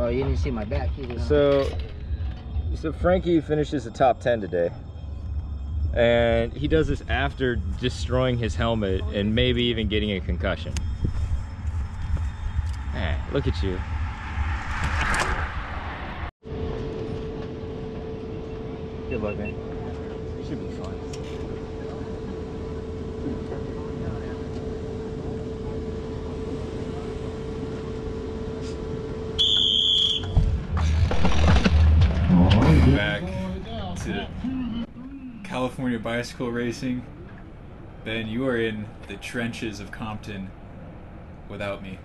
Oh, you didn't see my back either. So Frankie finishes the top 10 today. And he does this after destroying his helmet and maybe even getting a concussion. Man, look at you. Good luck, man. You should be fine. Back to California bicycle racing. Ben, you are in the trenches of Compton without me.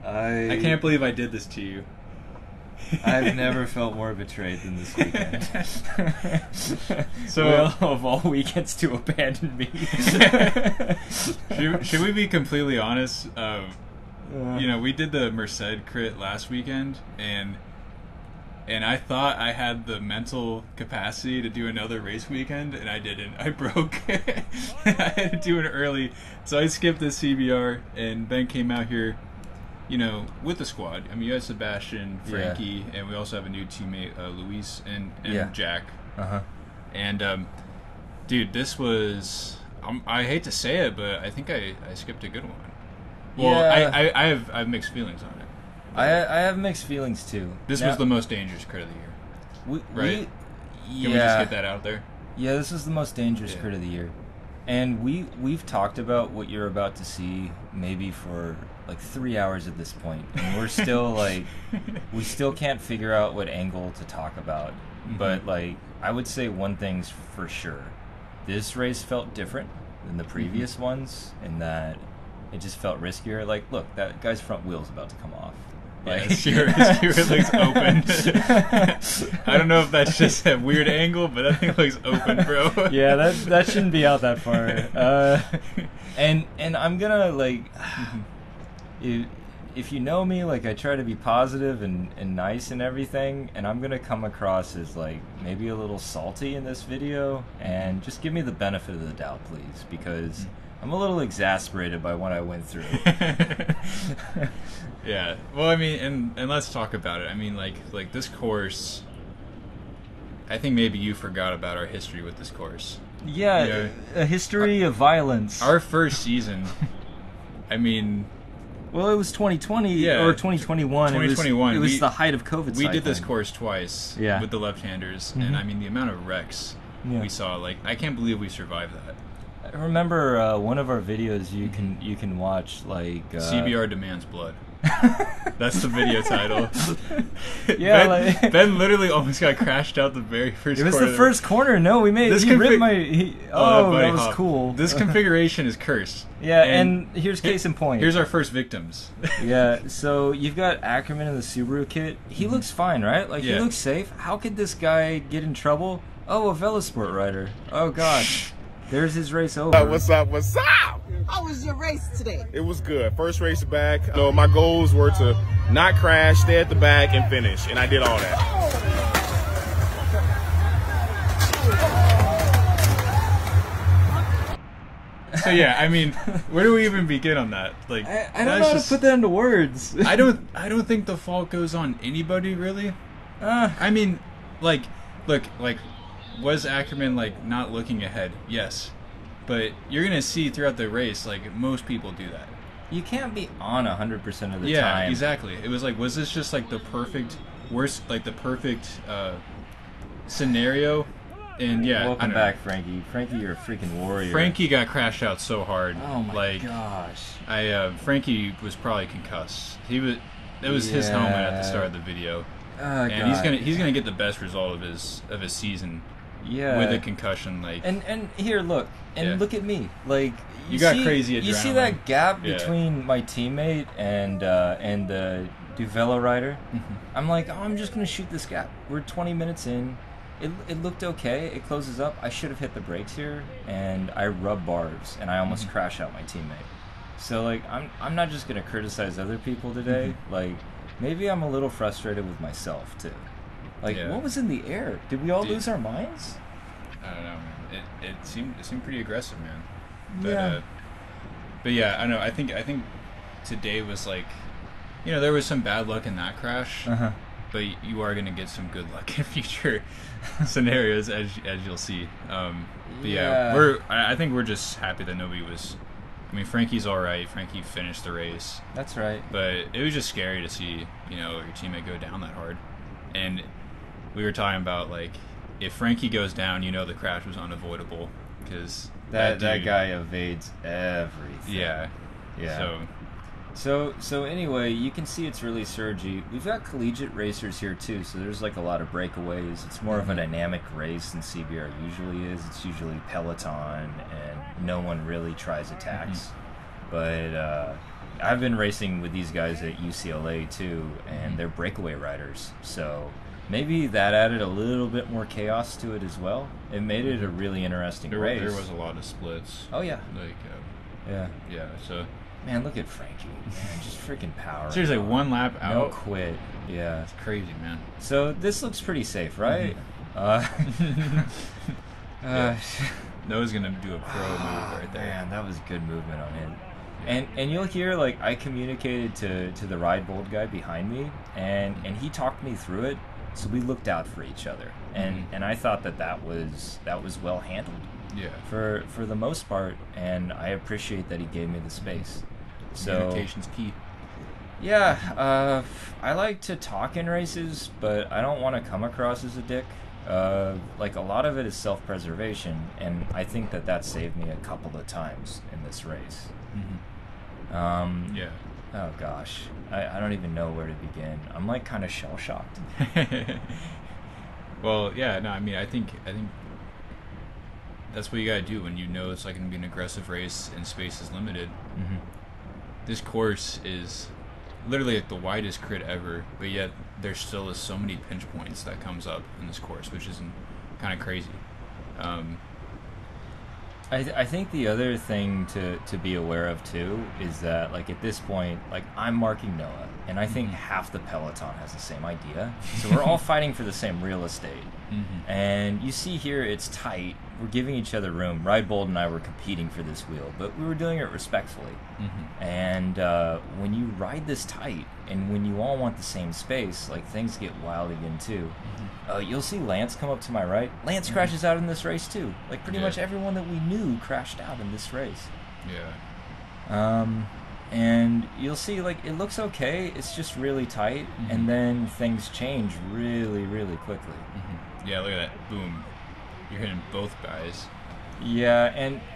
I can't believe I did this to you. I've never felt more betrayed than this weekend. So, well, of all weekends to abandon me. should we be completely honest? You know, we did the Merced crit last weekend, and I thought I had the mental capacity to do another race weekend, and I didn't. I broke. I had to do it early, so I skipped the CBR, and Ben came out here, you know, with the squad. I mean, you had Sebastian, Frankie, and we also have a new teammate, Luis and Jack. And, dude, this was... I hate to say it, but I think I skipped a good one. Well, I have mixed feelings on it. I have mixed feelings too. This was the most dangerous crit of the year, right? Can we just get that out there? Yeah, this is the most dangerous crit of the year, and we've talked about what you're about to see maybe for like 3 hours at this point, and we're still like we still can't figure out what angle to talk about. But like I would say one thing's for sure: this race felt different than the previous ones in that it just felt riskier. Like, look, that guy's front wheel's about to come off. Like, his skewer looks open. I don't know if that's just a weird angle, but that thing looks open, bro. Yeah, that shouldn't be out that far. And I'm gonna like, if you know me, like I try to be positive and nice and everything, and I'm gonna come across as like maybe a little salty in this video, and just give me the benefit of the doubt, please, because I'm a little exasperated by what I went through. Yeah. Well, I mean, and let's talk about it. I mean, like this course, I think maybe you forgot about our history with this course. Yeah, a history of violence. Our first season, I mean... Well, it was 2020 or 2021. 2021. It was the height of COVID. We did this course twice with the left-handers, and I mean, the amount of wrecks we saw, like, I can't believe we survived that. I remember one of our videos you can watch, like CBR demands blood. That's the video title. Yeah, Ben literally almost got crashed out the very first corner. It was the first corner. No, we made he ripped my that was cool. This configuration is cursed. Yeah, and here's case in point. Here's our first victims. Yeah, so you've got Ackerman in the Subaru kit. He looks fine, right? Like, he looks safe. How could this guy get in trouble? Oh, a Velosport rider. Oh, gosh. There's his race over. What's up? What's up? How was your race today? It was good. First race back. You know, my goals were to not crash, stay at the back, and finish. And I did all that. So yeah, I mean, where do we even begin on that? Like, I don't know how to put that into words. I don't think the fault goes on anybody really. I mean, like, look, like, was Ackerman like not looking ahead? Yes, but you're gonna see throughout the race, like, most people do that. You can't be on 100% of the time. Yeah, exactly. It was like, was this just like the perfect scenario? And yeah, welcome back, Frankie. Frankie, you're a freaking warrior. Frankie got crashed out so hard. Oh my gosh. Frankie was probably concussed. That was his helmet at the start of the video. And he's gonna get the best result of his season. Yeah. With a concussion, like. And here, look, look at me, like. You got crazy adrenaline. You see that gap between my teammate and the Duvelo rider? I'm like, I'm just gonna shoot this gap. We're 20 minutes in. It looked okay. It closes up. I should have hit the brakes here, and I rub barbs, and I almost crash out my teammate. So like, I'm not just gonna criticize other people today. Like, maybe I'm a little frustrated with myself too. Like, what was in the air? Did we all lose our minds? I don't know, man. It seemed pretty aggressive, man. But, yeah. But yeah, I don't know. I think today was like you know, there was some bad luck in that crash, Uh-huh. but you are going to get some good luck in future scenarios, as you'll see. But yeah, I think we're just happy that nobody was. I mean, Frankie's all right. Frankie finished the race. That's right. But it was just scary to see, you know, your teammate go down that hard. And we were talking about, like, if Frankie goes down, you know the crash was unavoidable because that guy evades everything. Yeah. Yeah. So anyway, you can see it's really surgy. We've got collegiate racers here too, so there's like a lot of breakaways. It's more of a dynamic race than CBR usually is. It's usually peloton and no one really tries attacks. But I've been racing with these guys at UCLA too, and they're breakaway riders. So maybe that added a little bit more chaos to it as well. It made it a really interesting race. There was a lot of splits. Oh yeah. Like yeah. So man, look at Frankie. Man, just freaking power. Seriously, one lap out. No quit. Yeah. It's crazy, man. So this looks pretty safe, right? Noah's gonna do a pro move right there. Man, that was good movement on him. And you'll hear, like, I communicated to the Ride Bold guy behind me, and he talked me through it, so we looked out for each other. And I thought that was well handled. Yeah. For the most part, and I appreciate that he gave me the space. So Communication's key. Yeah, I like to talk in races, but I don't want to come across as a dick. Like, a lot of it is self-preservation, and I think that saved me a couple of times in this race. Yeah. Oh gosh, I don't even know where to begin. I'm like kind of shell-shocked. Well, yeah, no, I mean, I think that's what you gotta do when you know it's like gonna be an aggressive race and space is limited. This course is literally like the widest crit ever, but yet there still is so many pinch points that comes up in this course, which is kind of crazy. I think the other thing to be aware of too is that, like, at this point, like, I'm marking Noah, and I think half the peloton has the same idea, so we're all fighting for the same real estate. And you see here it's tight, we're giving each other room. Ride Bold and I were competing for this wheel, but we were doing it respectfully. And when you ride this tight and when you all want the same space, like, things get wild again too. You'll see Lance come up to my right. Lance crashes out in this race too. Like, pretty much everyone that we knew crashed out in this race. And you'll see, like, it looks okay, it's just really tight, and then things change really, really quickly. Yeah, look at that. Boom. You're hitting both guys. Yeah,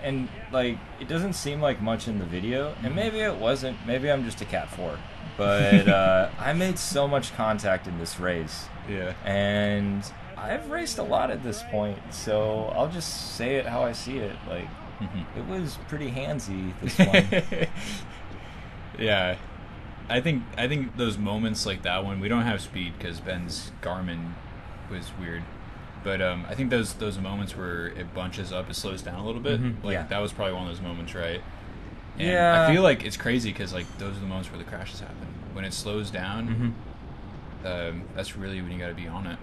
and like, it doesn't seem like much in the video, and maybe it wasn't. Maybe I'm just a Cat 4. But I made so much contact in this race. Yeah. And I've raced a lot at this point, so I'll just say it how I see it. Like, it was pretty handsy, this one. Yeah. I think those moments like that one, we don't have speed because Ben's Garmin was weird. But I think those moments where it bunches up, it slows down a little bit. That was probably one of those moments, right? And I feel like it's crazy because, like, those are the moments where the crashes happen. When it slows down, that's really when you got to be on it.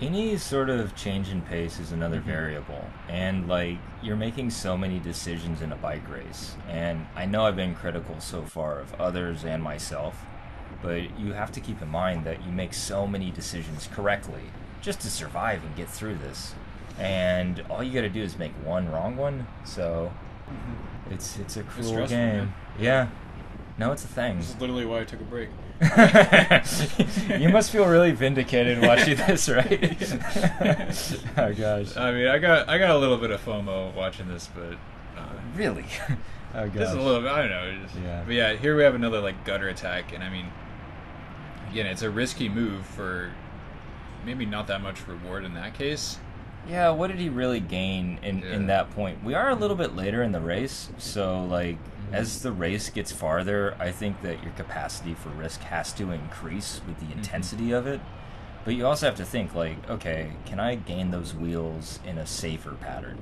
Any sort of change in pace is another variable, and, like, you're making so many decisions in a bike race. And I know I've been critical so far of others and myself, but you have to keep in mind that you make so many decisions correctly just to survive and get through this, and all you got to do is make one wrong one. So it's a cruel game. Man. Yeah, no, it's a thing. This is literally why I took a break. You must feel really vindicated watching this, right? Oh gosh. I mean, I got a little bit of FOMO watching this, but really, oh gosh. Just a little bit. I don't know. But yeah, here we have another, like, gutter attack, and I mean, again, it's a risky move for maybe not that much reward in that case. Yeah, what did he really gain in that point? We are a little bit later in the race, so, like, as the race gets farther, I think that your capacity for risk has to increase with the intensity of it. But you also have to think, like, okay, can I gain those wheels in a safer pattern?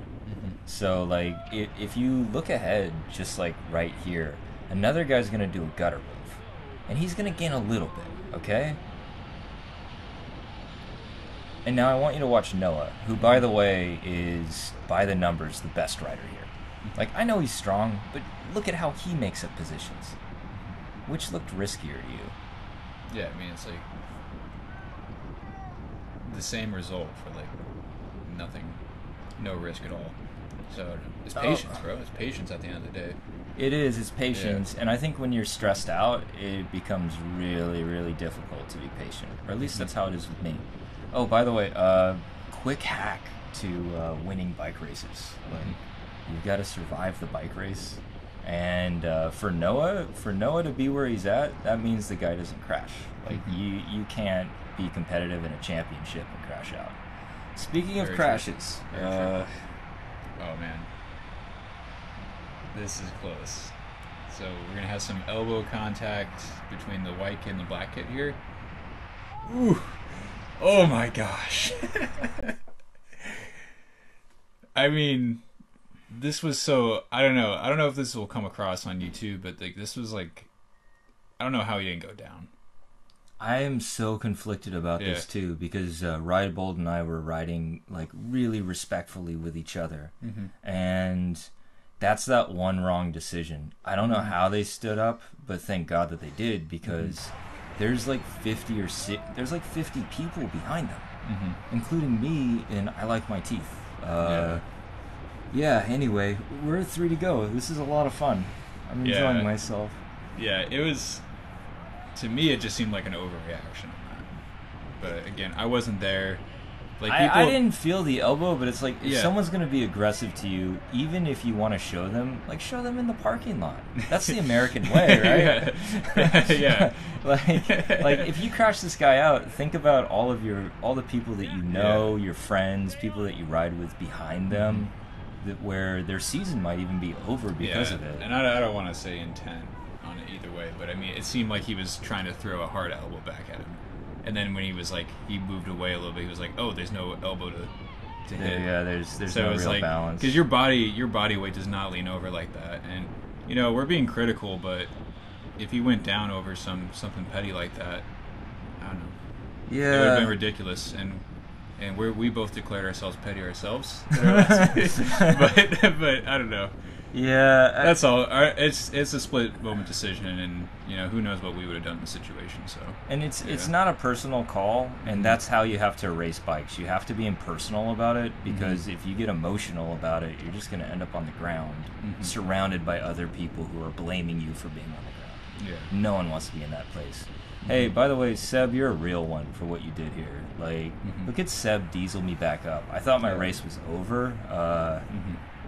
So, like, if you look ahead, just like right here, another guy's going to do a gutter move, and he's going to gain a little bit, okay? And now I want you to watch Noah, who, by the way, is, by the numbers, the best rider here. Like, I know he's strong, but look at how he makes up positions. Which looked riskier to you? Yeah, I mean, it's like the same result for like nothing, no risk at all. So it's patience, bro. It's patience at the end of the day. It is. It's patience, and I think when you're stressed out, it becomes really, really difficult to be patient. Or at least that's how it is with me. Oh, by the way, quick hack to winning bike races. Like, you've got to survive the bike race, and for Noah to be where he's at, that means the guy doesn't crash. Like you can't be competitive in a championship and crash out. Speaking of crashes, oh man, this is close. So we're gonna have some elbow contact between the white kid and the black kid here. Ooh, oh my gosh. I mean, this was so, I don't know if this will come across on YouTube, but like this was like, I don't know how he didn't go down. I am so conflicted about this too, because Ride Bold and I were riding like really respectfully with each other, and that's that one wrong decision. I don't know how they stood up, but thank God that they did, because there's like 50 people behind them, including me, and I like my teeth. Yeah, anyway, we're at 3 to go. This is a lot of fun. I'm enjoying myself. Yeah, it was, to me, it just seemed like an overreaction on that. But again, I wasn't there. Like I didn't feel the elbow, but it's like, if someone's going to be aggressive to you, even if you want to show them, like, show them in the parking lot. That's the American way, right? Yeah. like if you crash this guy out, think about all the people that you know, your friends, people that you ride with behind them, where their season might even be over because of it. And I don't want to say intent on it either way, but I mean, it seemed like he was trying to throw a hard elbow back at him. And then when he was like, he moved away a little bit, he was like, oh, there's no elbow to hit. Yeah, there's so no it's real like, balance. because your body weight does not lean over like that. And, you know, we're being critical, but if he went down over something petty like that, I don't know. Yeah. It would have been ridiculous. And we both declared ourselves petty ourselves. but I don't know. Yeah, that's all. It's a split moment decision, and you know, who knows what we would have done in the situation. So, and it's not a personal call, and that's how you have to race bikes. You have to be impersonal about it, because if you get emotional about it, you're just going to end up on the ground, surrounded by other people who are blaming you for being on the ground. Yeah, no one wants to be in that place. Hey, by the way, Seb, you're a real one for what you did here. Like, look at Seb diesel me back up. I thought my race was over.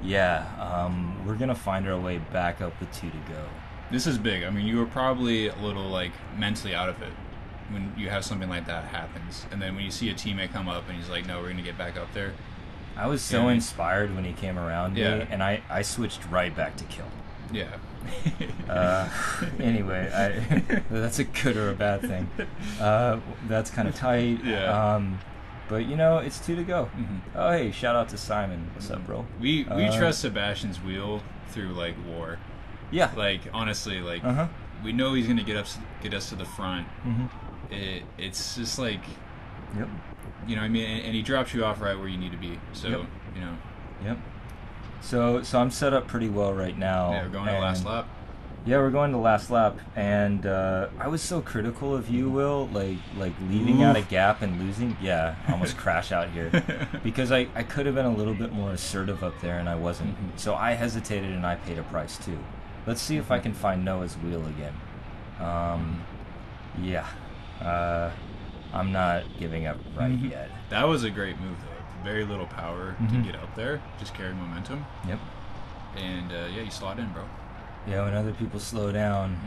We're going to find our way back up with 2 to go. This is big. I mean, you were probably a little, like, mentally out of it when you have something like that happens. And then when you see a teammate come up and he's like, no, we're going to get back up there. I was so inspired when he came around me, and I switched right back to kill. Yeah. Anyway, that's a good or a bad thing. That's kind of tight. Yeah. But, you know, it's 2 to go. Oh, hey, shout out to Simon. What's up, bro? We trust Sebastian's wheel through, like, war. Yeah. Like, honestly, like, we know he's going to get us to the front. It's just like, you know what I mean? And he drops you off right where you need to be. So, you know. Yep. So I'm set up pretty well right now. Yeah, we're going to the last lap. Yeah, we're going to last lap, and I was so critical of you, Will, like leaving out a gap and losing. Yeah, I almost crash out here, because I could have been a little bit more assertive up there, and I wasn't. So I hesitated, and I paid a price too. Let's see if I can find Noah's wheel again. I'm not giving up right yet. That was a great move, though. Very little power to get up there, just carried momentum. Yep. And you slot in, bro. Yeah, when other people slow down,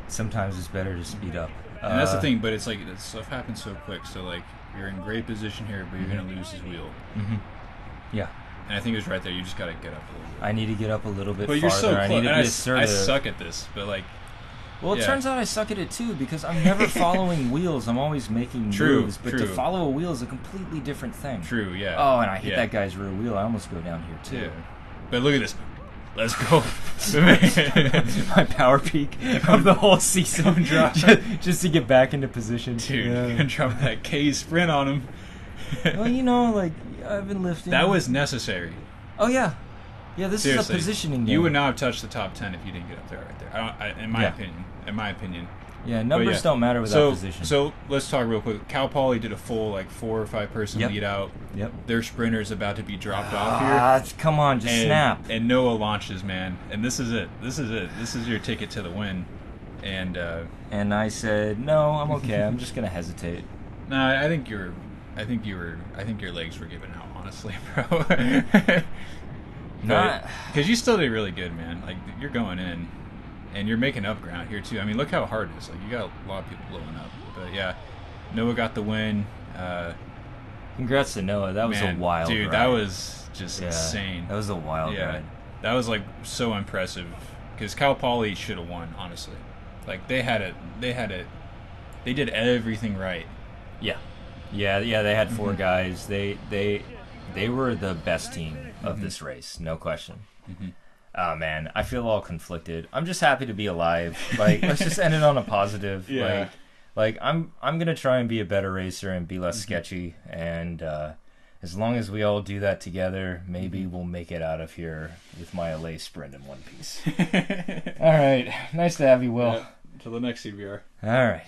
sometimes it's better to speed up. And that's the thing, but it's like that stuff happens so quick. So like you're in great position here, but you're gonna lose his wheel. Yeah. And I think it was right there. You just gotta get up a little bit. I need to get up a little bit but farther. You're so close. I need to be assertive. I suck at this, but like. Well, it turns out I suck at it too, because I'm never following wheels. I'm always making moves. But to follow a wheel is a completely different thing. True, yeah. Oh, and I hit that guy's rear wheel. I almost go down here too. Yeah. But look at this. Let's go. My power peak of the whole season. just to get back into position. Dude, you're going to drop that K sprint on him. Well, you know, like, I've been lifting. That was necessary. Oh, yeah. Yeah, this is a positioning game. You would not have touched the top 10 if you didn't get up there right there. In my opinion. Yeah, numbers don't matter without position. So let's talk real quick. Cal Poly did a full 4 or 5 person lead out. Yep. Their sprinter's about to be dropped off here. Come on, just snap. And Noah launches, man. And this is it. This is your ticket to the win. And I said, no, I'm okay. I'm just gonna hesitate. No, I think your legs were giving out, honestly, bro. Because you still did really good, man. Like, you're going in. And you're making up ground here, too. I mean, look how hard it is. Like, you got a lot of people blowing up. But, yeah, Noah got the win. Congrats to Noah. That was a wild ride. That was just insane. That was a wild ride. That was, so impressive. Because Cal Poly should have won, honestly. Like, they did everything right. Yeah. They had 4 guys. They were the best team of this race, no question. Oh man, I feel all conflicted. I'm just happy to be alive. Let's just end it on a positive. Yeah. I'm gonna try and be a better racer and be less sketchy. And as long as we all do that together, maybe we'll make it out of here with my LA sprint in one piece. All right, nice to have you, Will. Until the next CBR. All right.